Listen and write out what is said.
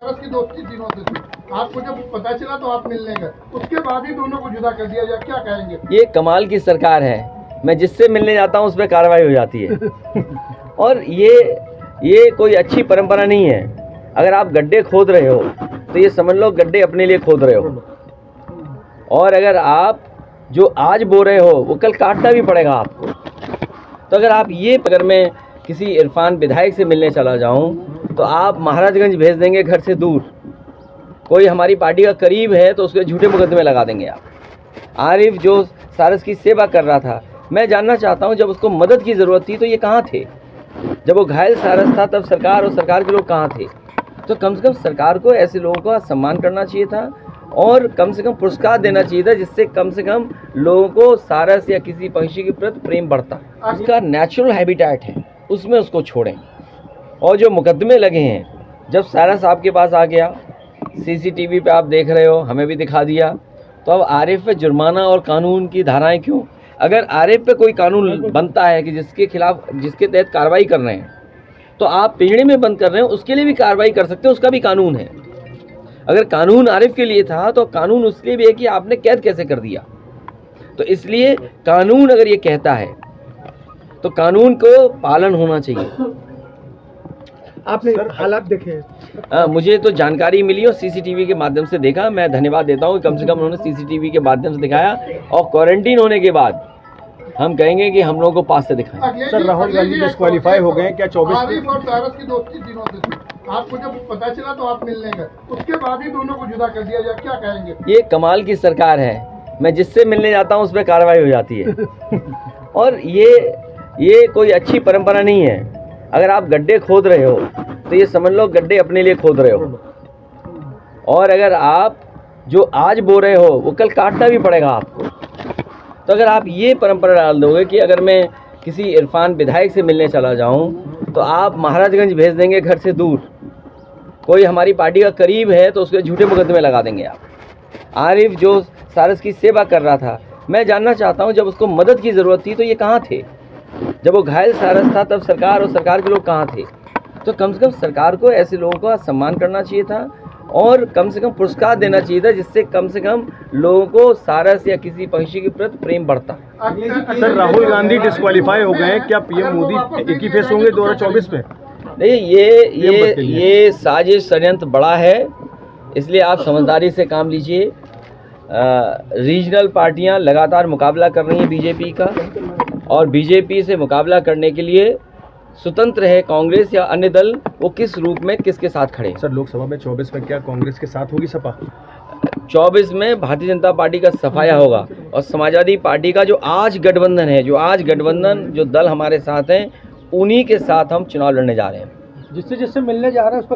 की दोस्ती दिनों से थी, आपको जब पता चला तो आप मिलने गए, उसके बाद ही दोनों को जुदा कर दिया जाए, क्या कहेंगे? ये कमाल की सरकार है। मैं जिससे मिलने जाता हूँ उस पर कार्रवाई हो जाती है और ये कोई अच्छी परंपरा नहीं है। अगर आप गड्ढे खोद रहे हो तो ये समझ लो गड्ढे अपने लिए खोद रहे हो, और अगर आप जो आज बो रहे हो वो कल काटना भी पड़ेगा आपको। तो अगर मैं किसी इरफान विधायक से मिलने चला जाऊं तो आप महाराजगंज भेज देंगे घर से दूर। कोई हमारी पार्टी का करीब है तो उसके झूठे मुकदमे लगा देंगे आप। आरिफ जो सारस की सेवा कर रहा था, मैं जानना चाहता हूं जब उसको मदद की ज़रूरत थी तो ये कहाँ थे? जब वो घायल सारस था तब सरकार और सरकार के लोग कहाँ थे? तो कम से कम सरकार को ऐसे लोगों का सम्मान करना चाहिए था और कम से कम पुरस्कार देना चाहिए था, जिससे कम से कम लोगों को सारस या किसी पक्षी के प्रति प्रेम बढ़ता। उसका नेचुरल हैबिटेट है, उसमें उसको छोड़ें। और जो मुकदमे लगे हैं, जब सारस आपके पास आ गया, सीसीटीवी पे आप देख रहे हो, हमें भी दिखा दिया, तो अब आरिफ पे जुर्माना और कानून की धाराएं क्यों? अगर आरिफ पे कोई कानून बनता है कि जिसके तहत कार्रवाई कर रहे हैं, तो आप पिंजड़े में बंद कर रहे हो, उसके लिए भी कार्रवाई कर सकते हो, उसका भी कानून है। अगर कानून आरिफ के लिए था तो कानून उसके लिए भी है कि आपने कैद कैसे कर दिया। तो इसलिए कानून अगर ये कहता है तो कानून को पालन होना चाहिए। आपने हालात देखे? मुझे तो जानकारी मिली और सीसीटीवी के माध्यम से देखा। मैं धन्यवाद देता हूँ, कम से कम उन्होंने सीसीटीवी के माध्यम से दिखाया, और क्वारंटीन होने के बाद हम कहेंगे कि हम लोगों को पास से दिखाएं। सर, राहुल गांधी डिस्क्वालीफाई हो गए क्या? 24 आरिफ और सारस की दोस्ती दिनों से थी, आपको जब पता चला तो आप मिलने गए, उसके बाद ही दोनों को जुदा कर दिया जाए, क्या कहेंगे? ये कमाल की सरकार है। मैं जिससे मिलने जाता हूँ उस पर कार्रवाई हो जाती है और ये कोई अच्छी परंपरा नहीं है। अगर आप गड्ढे खोद रहे हो तो ये समझ लो गड्ढे अपने लिए खोद रहे हो, और अगर आप जो आज बो रहे हो वो कल काटना भी पड़ेगा आपको। तो अगर आप ये परंपरा डाल दोगे कि अगर मैं किसी इरफान विधायक से मिलने चला जाऊं तो आप महाराजगंज भेज देंगे घर से दूर। कोई हमारी पार्टी का करीब है तो उसके झूठे मुकदमे लगा देंगे आप। आरिफ जो सारस की सेवा कर रहा था, मैं जानना चाहता हूं जब उसको मदद की ज़रूरत थी तो ये कहाँ थे? जब वो घायल सारस था तब सरकार और सरकार के लोग कहाँ थे? तो कम से कम सरकार को ऐसे लोगों का सम्मान करना चाहिए था और कम से कम पुरस्कार देना चाहिए था, जिससे कम से कम लोगों को सारस या किसी पक्षी के प्रति प्रेम बढ़ता। सर, राहुल गांधी डिस्क्वालीफाई हो गए, क्या पीएम मोदी एक ही फेस होंगे 2024 में? नहीं, ये साजिश षड्यंत्र बड़ा है, इसलिए आप समझदारी से काम लीजिए। रीजनल पार्टियां लगातार मुकाबला कर रही हैं बीजेपी का, और बीजेपी से मुकाबला करने के लिए स्वतंत्र है कांग्रेस या अन्य दल, वो किस रूप में किसके साथ खड़े। सर, लोकसभा में 24 में क्या कांग्रेस के साथ होगी सपा? 24 में भारतीय जनता पार्टी का सफाया होगा, और समाजवादी पार्टी का जो आज गठबंधन जो दल हमारे साथ हैं, उन्हीं के साथ हम चुनाव लड़ने जा रहे हैं। जिससे मिलने जा रहे हैं उस पर